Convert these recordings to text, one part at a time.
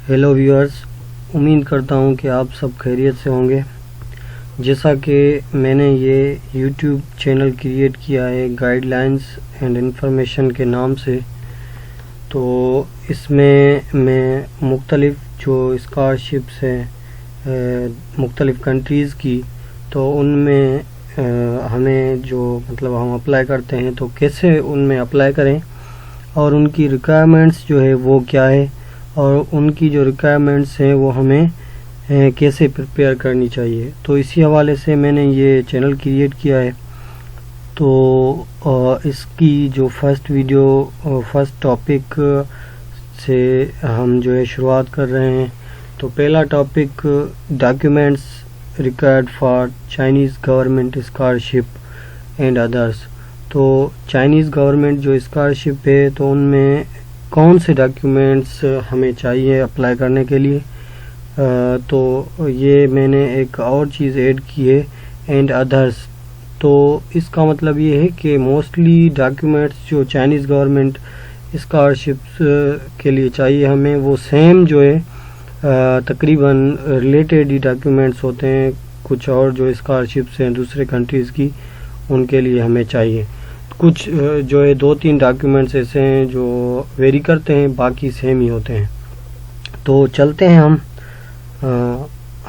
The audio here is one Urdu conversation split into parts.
ہیلو ویورز، امید کرتا ہوں کہ آپ سب خیریت سے ہوں گے۔ جیسا کہ میں نے یہ یوٹیوب چینل کریٹ کیا ہے گائیڈ لائنز اینڈ انفارمیشن کے نام سے، تو اس میں مختلف جو اسکالرشپس ہیں مختلف کنٹریز کی، تو ان میں ہمیں جو ہم اپلائی کرتے ہیں تو کیسے ان میں اپلائی کریں اور ان کی ریکوائرمنٹس جو ہے وہ کیا ہے، اور ان کی جو ریکوائرمنٹس ہیں وہ ہمیں کیسے پریپیئر کرنی چاہیے، تو اسی حوالے سے میں نے یہ چینل کریٹ کیا ہے۔ تو اس کی جو فرسٹ ٹاپک سے ہم جو ہے شروعات کر رہے ہیں۔ تو پہلا topic documents required for Chinese government scholarship and others. تو چائنیز گورنمنٹ جو اسکالرشپ ہے تو ان میں کون سے ڈاکیومنٹس ہمیں چاہیے اپلائی کرنے کے لیے، تو یہ میں نے ایک اور چیز ایڈ کی ہے اینڈ ادرس۔ تو اس کا مطلب یہ ہے کہ موسٹلی ڈاکیومنٹس جو چائنیز گورنمنٹ اسکالرشپس کے لیے چاہیے ہمیں، وہ سیم جو ہے تقریباً ریلیٹڈ ہی ڈاکیومنٹس ہوتے ہیں۔ کچھ اور جو اسکالرشپس ہیں دوسرے کنٹریز کی، ان کے لیے ہمیں چاہیے کچھ جو ہے 2-3 ڈاکیومنٹس ایسے ہیں جو ویری کرتے ہیں، باقی سیم ہی ہوتے ہیں۔ تو چلتے ہیں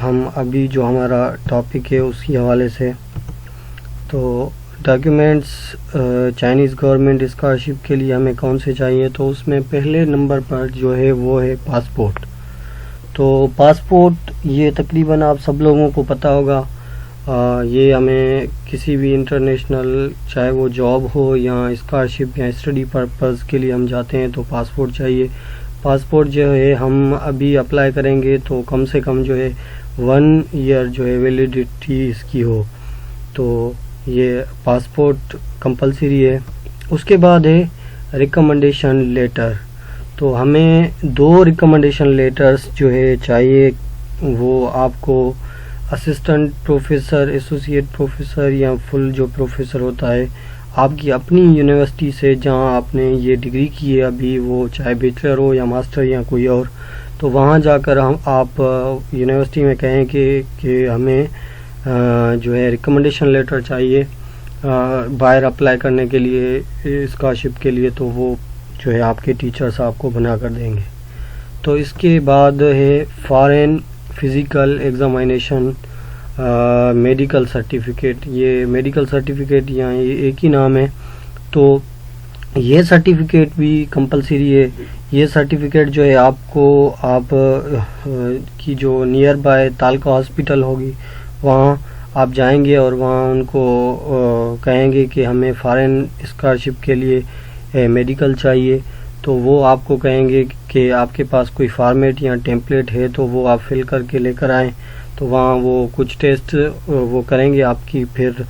ہم ابھی جو ہمارا ٹاپک ہے اس کے حوالے سے۔ تو ڈاکیومنٹس چائنیز گورنمنٹ اسکالرشپ کے لیے ہمیں کون سے چاہیے، تو اس میں پہلے نمبر پر جو ہے وہ ہے پاسپورٹ۔ تو پاسپورٹ یہ تقریباً آپ سب لوگوں کو پتہ ہوگا، یہ ہمیں کسی بھی انٹرنیشنل، چاہے وہ جاب ہو یا اسکالرشپ یا اسٹڈی پرپز کے لیے ہم جاتے ہیں تو پاسپورٹ چاہیے۔ پاسپورٹ جو ہے ہم ابھی اپلائی کریں گے تو کم سے کم جو ہے 1 ایئر جو ہے ویلیڈیٹی اس کی ہو، تو یہ پاسپورٹ کمپلسری ہے۔ اس کے بعد ہے ریکمنڈیشن لیٹر۔ تو ہمیں 2 ریکمنڈیشن لیٹرز جو ہے چاہیے، وہ آپ کو اسسٹنٹ پروفیسر، ایسوسیٹ پروفیسر یا فل جو پروفیسر ہوتا ہے آپ کی اپنی یونیورسٹی سے جہاں آپ نے یہ ڈگری کی ہے ابھی، وہ چاہے بیچلر ہو یا ماسٹر یا کوئی اور، تو وہاں جا کر آپ یونیورسٹی میں کہیں کہ ہمیں جو ہے ریکمنڈیشن لیٹر چاہیے باہر اپلائی کرنے کے لیے اسکالرشپ کے لیے، تو وہ جو ہے آپ کے ٹیچرس آپ کو بنا کر دیں گے۔ تو اس کے بعد ہے foreign physical examination medical certificate. یہ میڈیکل سرٹیفکیٹ یہاں یہ ایک ہی نام ہے، تو یہ سرٹیفکیٹ بھی کمپلسری ہے۔ یہ سرٹیفکیٹ جو ہے آپ کی جو نیئر بائی تعلقہ ہاسپٹل ہوگی وہاں آپ جائیں گے اور وہاں ان کو کہیں گے کہ ہمیں فارن اسکالرشپ کے لیے میڈیکل چاہیے، تو وہ آپ کو کہیں گے کہ آپ کے پاس کوئی فارمیٹ یا ٹیمپلیٹ ہے تو وہ آپ فل کر کے لے کر آئیں۔ تو وہاں وہ کچھ ٹیسٹ وہ کریں گے آپ کی، پھر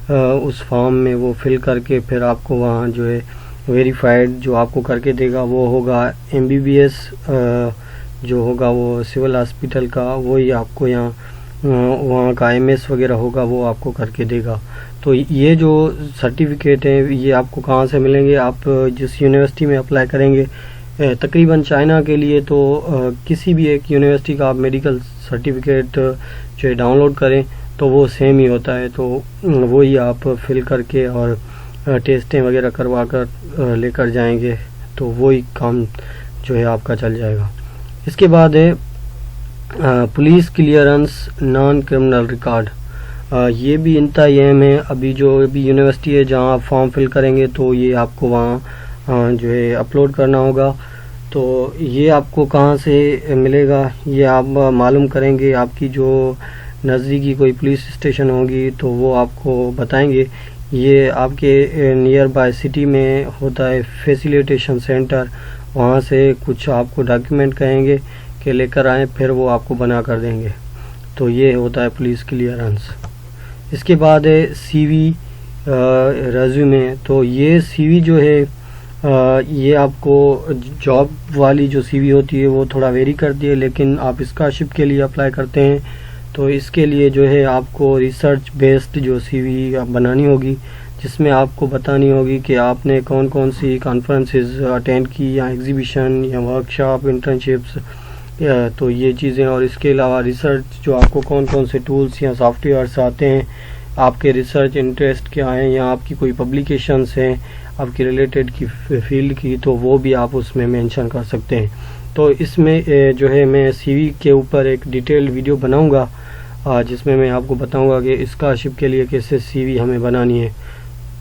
اس فارم میں وہ فل کر کے پھر آپ کو وہاں جو ہے ویریفائڈ جو آپ کو کر کے دے گا وہ ہوگا MBBS جو ہوگا وہ سول ہاسپٹل کا، وہی آپ کو یہاں وہاں کا MS وغیرہ ہوگا وہ آپ کو کر کے دے گا۔ تو یہ جو سرٹیفکیٹ ہیں یہ آپ کو کہاں سے ملیں گے، آپ جس یونیورسٹی میں اپلائی کریں گے، تقریباً چائنا کے لیے تو کسی بھی ایک یونیورسٹی کا آپ میڈیکل سرٹیفکیٹ جو ہے ڈاؤن لوڈ کریں تو وہ سیم ہی ہوتا ہے، تو وہی آپ فل کر کے اور ٹیسٹیں وغیرہ کروا کر لے کر جائیں گے، تو وہی کام جو ہے آپ کا چل جائے گا۔ اس کے بعد ہے police clearance naan criminal record. یہ بھی انتہائی اہم ہے۔ ابھی یونیورسٹی ہے جہاں آپ فارم فل کریں گے تو یہ آپ کو وہاں جو ہے اپلوڈ کرنا ہوگا۔ تو یہ آپ کو کہاں سے ملے گا، یہ آپ معلوم کریں گے، آپ کی جو نزدیکی کوئی پولیس اسٹیشن ہوگی تو وہ آپ کو بتائیں گے۔ یہ آپ کے نیئر بائی سٹی میں ہوتا ہے فیسیلیٹیشن سینٹر، وہاں سے کچھ آپ کو ڈاکیومنٹ کہیں گے کہ لے کر آئیں، پھر وہ آپ کو بنا کر دیں گے۔ تو یہ ہوتا ہے پولیس کلیئرنس۔ اس کے بعد ہے CV ریزیومے۔ تو یہ CV جو ہے یہ آپ کو جاب والی جو CV ہوتی ہے وہ تھوڑا ویری کرتی ہے، لیکن آپ اسکالرشپ کے لیے اپلائی کرتے ہیں تو اس کے لیے جو ہے آپ کو ریسرچ بیسڈ جو CV بنانی ہوگی، جس میں آپ کو بتانی ہوگی کہ آپ نے کون کون سی کانفرنسز اٹینڈ کی یا ایگزیبیشن یا ورکشاپ، انٹرنشپس تو یہ چیزیں، اور اس کے علاوہ ریسرچ جو آپ کو کون کون سے ٹولز یا سافٹ ویئرس آتے ہیں، آپ کے ریسرچ انٹرسٹ کیا ہیں، یا آپ کی کوئی پبلیکیشنس ہیں آپ کی ریلیٹڈ کی فیلڈ کی، تو وہ بھی آپ اس میں مینشن کر سکتے ہیں۔ تو اس میں جو ہے میں سی وی کے اوپر ایک ڈیٹیلڈ ویڈیو بناؤں گا جس میں میں آپ کو بتاؤں گا کہ اسکالرشپ کے لیے کیسے سی وی ہمیں بنانی ہے۔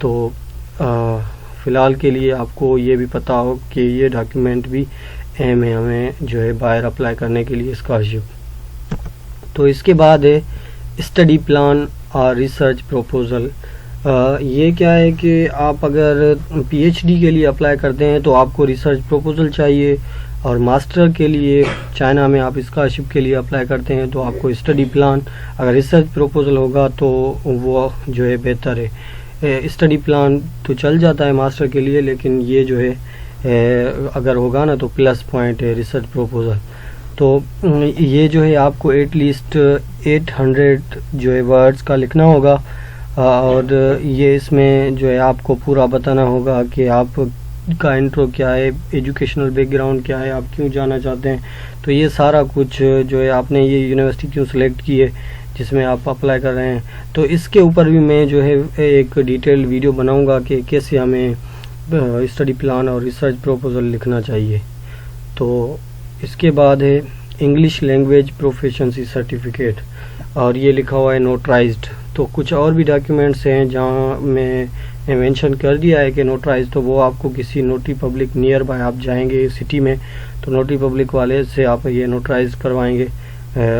تو فی الحال کے لیے آپ کو یہ بھی پتہ ہو کہ یہ ڈاکیومنٹ بھی اہم ہے ہمیں جو ہے باہر اپلائی کرنے کے لیے اسکالرشپ۔ تو اس کے بعد ہے اسٹڈی پلان اور ریسرچ پروپوزل۔ یہ کیا ہے کہ آپ اگر پی ایچ ڈی کے لیے اپلائی کرتے ہیں تو آپ کو ریسرچ پروپوزل چاہیے، اور ماسٹر کے لیے چائنا میں آپ اسکالرشپ کے لیے اپلائی کرتے ہیں تو آپ کو اسٹڈی پلان، اگر ریسرچ پروپوزل ہوگا تو وہ جو ہے بہتر ہے۔ اسٹڈی پلان تو چل جاتا ہے ماسٹر کے لیے، لیکن یہ جو ہے اگر ہوگا نا تو پلس پوائنٹ ہے ریسرچ پروپوزل۔ تو یہ جو ہے آپ کو ایٹ لیسٹ 800 جو ہے ورڈز کا لکھنا ہوگا، اور یہ اس میں جو ہے آپ کو پورا بتانا ہوگا کہ آپ کا انٹرو کیا ہے، ایجوکیشنل بیک گراؤنڈ کیا ہے، آپ کیوں جانا چاہتے ہیں۔ تو یہ سارا کچھ جو ہے آپ نے یہ یونیورسٹی کیوں سلیکٹ کی ہے جس میں آپ اپلائی کر رہے ہیں، تو اس کے اوپر بھی میں جو ہے ایک ڈیٹیل ویڈیو بناؤں گا کہ کیسے ہمیں اسٹڈی پلان اور ریسرچ پروپوزل لکھنا چاہیے۔ تو اس کے بعد ہے انگلش لینگویج پروفیشنسی سرٹیفکیٹ، اور یہ لکھا ہوا ہے نوٹرائزڈ۔ تو کچھ اور بھی ڈاکیومنٹس ہیں جہاں میں مینشن کر دیا ہے کہ نوٹرائز، تو وہ آپ کو کسی نوٹری پبلک نیئر بائی آپ جائیں گے سٹی میں تو نوٹری پبلک والے سے آپ یہ نوٹرائز کروائیں گے،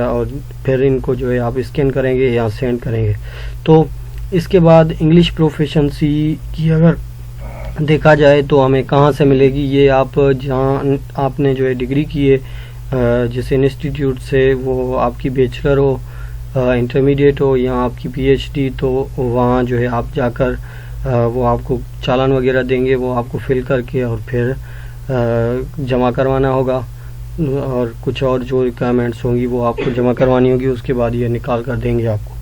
اور پھر ان کو جو ہے آپ اسکین کریں گے یا سینڈ کریں گے۔ تو اس کے بعد انگلش پروفیشنسی کی اگر دیکھا جائے تو ہمیں کہاں سے ملے گی، یہ آپ جہاں آپ نے جو ہے ڈگری کی ہے جس انسٹیٹیوٹ سے، وہ آپ کی بیچلر ہو، انٹرمیڈیٹ ہو یا آپ کی پی ایچ ڈی، تو وہاں جو ہے آپ جا کر وہ آپ کو چالان وغیرہ دیں گے، وہ آپ کو فل کر کے اور پھر جمع کروانا ہوگا، اور کچھ اور جو ریکوائرمنٹس ہوں گی وہ آپ کو جمع کروانی ہوگی، اس کے بعد یہ نکال کر دیں گے آپ کو۔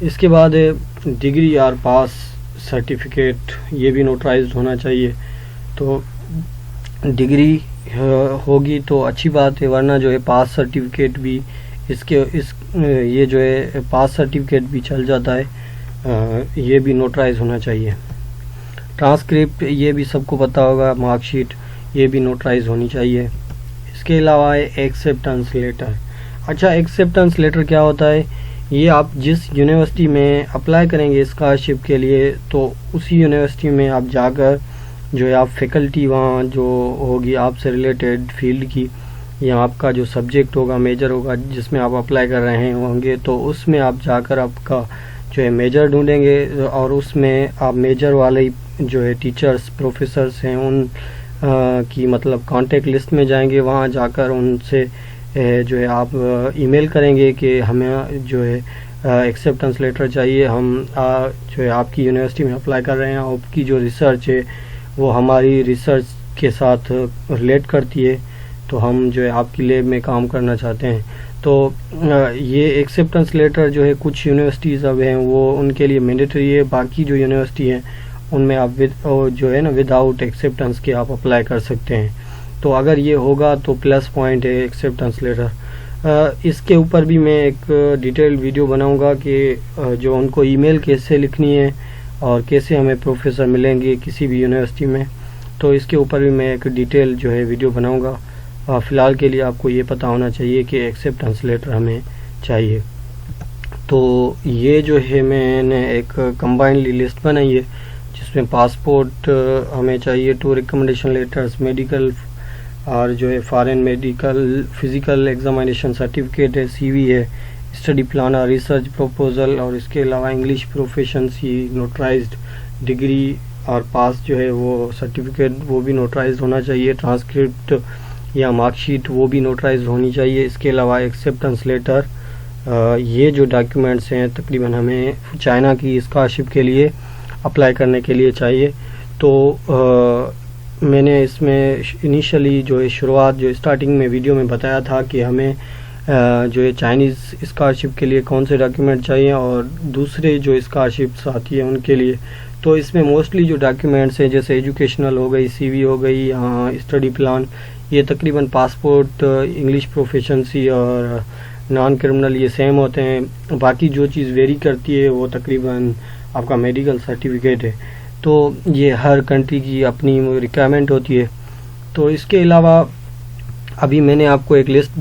اس کے بعد ڈگری اور پاس سرٹیفکیٹ، یہ بھی نوٹرائزڈ ہونا چاہیے۔ تو ڈگری ہوگی تو اچھی بات ہے، ورنہ جو ہے پاس سرٹیفکیٹ بھی یہ جو ہے پاس سرٹیفکیٹ بھی چل جاتا ہے، یہ بھی نوٹرائز ہونا چاہیے۔ ٹرانسکرپٹ یہ بھی سب کو پتہ ہوگا، مارک شیٹ یہ بھی نوٹرائز ہونی چاہیے۔ اس کے علاوہ ہے ایکسیپٹنس لیٹر۔ اچھا، ایکسیپٹنس لیٹر کیا ہوتا ہے؟ یہ آپ جس یونیورسٹی میں اپلائی کریں گے اسکالرشپ کے لیے، تو اسی یونیورسٹی میں آپ جا کر جو ہے آپ فیکلٹی وہاں جو ہوگی آپ سے ریلیٹڈ فیلڈ کی، یا آپ کا جو سبجیکٹ ہوگا، میجر ہوگا جس میں آپ اپلائی کر رہے ہوں گے، تو اس میں آپ جا کر آپ کا جو ہے میجر ڈھونڈیں گے، اور اس میں آپ میجر والے جو ہے ٹیچرز پروفیسرز ہیں ان کی مطلب کانٹیکٹ لسٹ میں جائیں گے، وہاں جا کر ان سے جو ہے آپ ای میل کریں گے کہ ہمیں جو ہے ایکسیپٹنس لیٹر چاہیے، ہم جو ہے آپ کی یونیورسٹی میں اپلائی کر رہے ہیں، آپ کی جو ریسرچ ہے وہ ہماری ریسرچ کے ساتھ ریلیٹ کرتی ہے، تو ہم جو ہے آپ کی لیب میں کام کرنا چاہتے ہیں۔ تو یہ ایکسیپٹنس لیٹر جو ہے کچھ یونیورسٹیز اب ہیں وہ ان کے لیے مینڈیٹری ہے، باقی جو یونیورسٹی ہیں ان میں آپ جو ہے نا ود آؤٹ ایکسیپٹنس کے آپ اپلائی کر سکتے ہیں۔ تو اگر یہ ہوگا تو پلس پوائنٹ ہے ایکسیپٹنس لیٹر۔ اس کے اوپر بھی میں ایک ڈیٹیل ویڈیو بناؤں گا کہ جو ان کو ای میل کیسے لکھنی ہے اور کیسے ہمیں پروفیسر ملیں گے کسی بھی یونیورسٹی میں، تو اس کے اوپر بھی میں ایک ڈیٹیل جو ہے ویڈیو بناؤں گا۔ فی الحال کے لیے آپ کو یہ پتہ ہونا چاہیے کہ ایکسیپٹنس لیٹر ہمیں چاہیے۔ تو یہ جو ہے میں نے ایک کمبائنڈلی لسٹ بنائی ہے جس میں پاسپورٹ ہمیں چاہیے، 2 ریکمنڈیشن لیٹرز، میڈیکل اور جو ہے foreign medical physical examination certificate ہے، سی وی ہے، اسٹڈی پلان اور ریسرچ پروپوزل، اور اس کے علاوہ انگلش پروفیشنسی نوٹرائزڈ، ڈگری اور پاس جو ہے وہ سرٹیفکیٹ وہ بھی نوٹرائزڈ ہونا چاہیے، ٹرانسکرپٹ یا مارک شیٹ وہ بھی نوٹرائز ہونی چاہیے۔ اس کے علاوہ ایکسیپٹنس لیٹر، یہ جو ڈاکیومنٹس ہیں تقریباً ہمیں چائنا کی اسکالرشپ کے لیے اپلائی کرنے کے لیے چاہیے۔ تو میں نے اس میں انیشلی جو ہے شروعات جو اسٹارٹنگ میں ویڈیو میں بتایا تھا کہ ہمیں جو ہے چائنیز اسکالرشپ کے لیے کون سے ڈاکیومنٹ چاہیے اور دوسرے جو اسکالرشپس آتی ہیں ان کے لیے۔ تو اس میں موسٹلی جو ڈاکیومنٹس ہیں جیسے ایجوکیشنل ہو گئی، سی وی ہو گئی، اسٹڈی پلان، یہ تقریباً پاسپورٹ، انگلش پروفیشنسی اور نان کرمنل یہ سیم ہوتے ہیں. باقی جو چیز ویری کرتی ہے وہ تقریباً آپ کا میڈیکل سرٹیفکیٹ ہے. تو یہ ہر کنٹری کی اپنی ریکوائرمنٹ ہوتی ہے. تو اس کے علاوہ ابھی میں نے آپ کو ایک لسٹ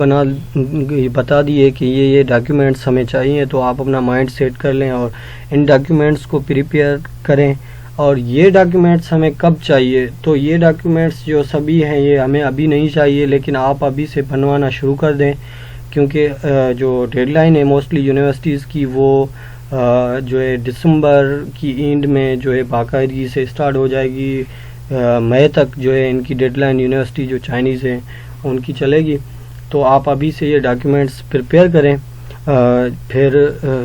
بتا دی ہے کہ یہ ڈاکیومنٹس ہمیں چاہیے. تو آپ اپنا مائنڈ سیٹ کر لیں اور ان ڈاکیومنٹس کو پریپیئر کریں. اور یہ ڈاکیومنٹس ہمیں کب چاہیے؟ تو یہ ڈاکیومنٹس جو سبھی ہیں یہ ہمیں ابھی نہیں چاہیے، لیکن آپ ابھی سے بنوانا شروع کر دیں، کیونکہ جو ڈیڈ لائن ہے موسٹلی یونیورسٹیز کی وہ جو ہے دسمبر کی اینڈ میں جو ہے باقاعدگی سے اسٹارٹ ہو جائے گی. مئی تک جو ہے ان کی ڈیڈ لائن یونیورسٹی جو چائنیز ہیں ان کی چلے گی. تو آپ ابھی سے یہ ڈاکیومنٹس پریپیئر کریں. پھر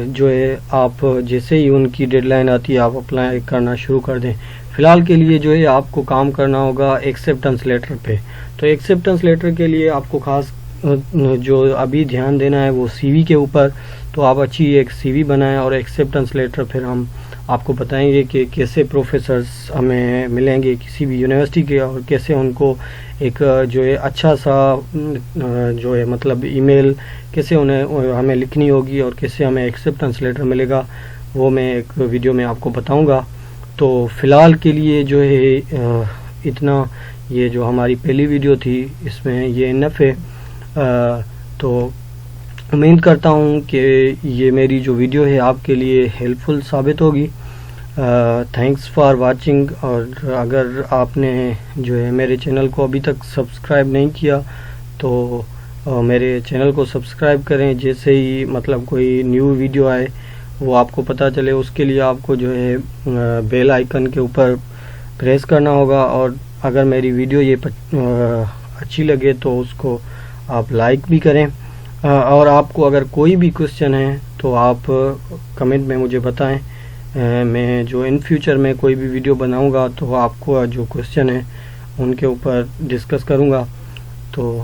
جو ہے آپ جیسے ہی ان کی ڈیڈ لائن آتی ہے آپ اپلائی کرنا شروع کر دیں. فی الحال کے لیے جو ہے آپ کو کام کرنا ہوگا ایکسیپٹنس لیٹر پہ. تو ایکسیپٹنس لیٹر کے لیے آپ کو خاص جو ابھی دھیان دینا ہے وہ سی وی کے اوپر. تو آپ اچھی ایک سی وی بنائیں اور ایکسیپٹنس لیٹر پھر ہم آپ کو بتائیں گے کہ کیسے پروفیسرز ہمیں ملیں گے کسی بھی یونیورسٹی کے، اور کیسے ان کو ایک جو ہے اچھا سا جو ہے مطلب ای میل کیسے انہیں ہمیں لکھنی ہوگی اور کیسے ہمیں ایکسیپٹنس لیٹر ملے گا، وہ میں ایک ویڈیو میں آپ کو بتاؤں گا. تو فی الحال کے لیے جو ہے اتنا، یہ جو ہماری پہلی ویڈیو تھی اس میں یہ انف ہے. تو امید کرتا ہوں کہ یہ میری جو ویڈیو ہے آپ کے لیے ہیلپ فل ثابت ہوگی. Thanks for watching. اور اگر آپ نے جو ہے میرے چینل کو ابھی تک سبسکرائب نہیں کیا تو میرے چینل کو سبسکرائب کریں. جیسے ہی مطلب کوئی نیو ویڈیو آئے وہ آپ کو پتہ چلے، اس کے لیے آپ کو جو ہے بیل آئیکن کے اوپر پریس کرنا ہوگا. اور اگر میری ویڈیو یہ اچھی لگے تو اس کو آپ لائک بھی کریں. اور آپ کو اگر کوئی بھی کوشچن ہے تو آپ کمنٹ میں مجھے بتائیں. میں جو ان فیوچر میں کوئی بھی ویڈیو بناؤں گا تو آپ کو جو کوشچن ہے ان کے اوپر ڈسکس کروں گا. تو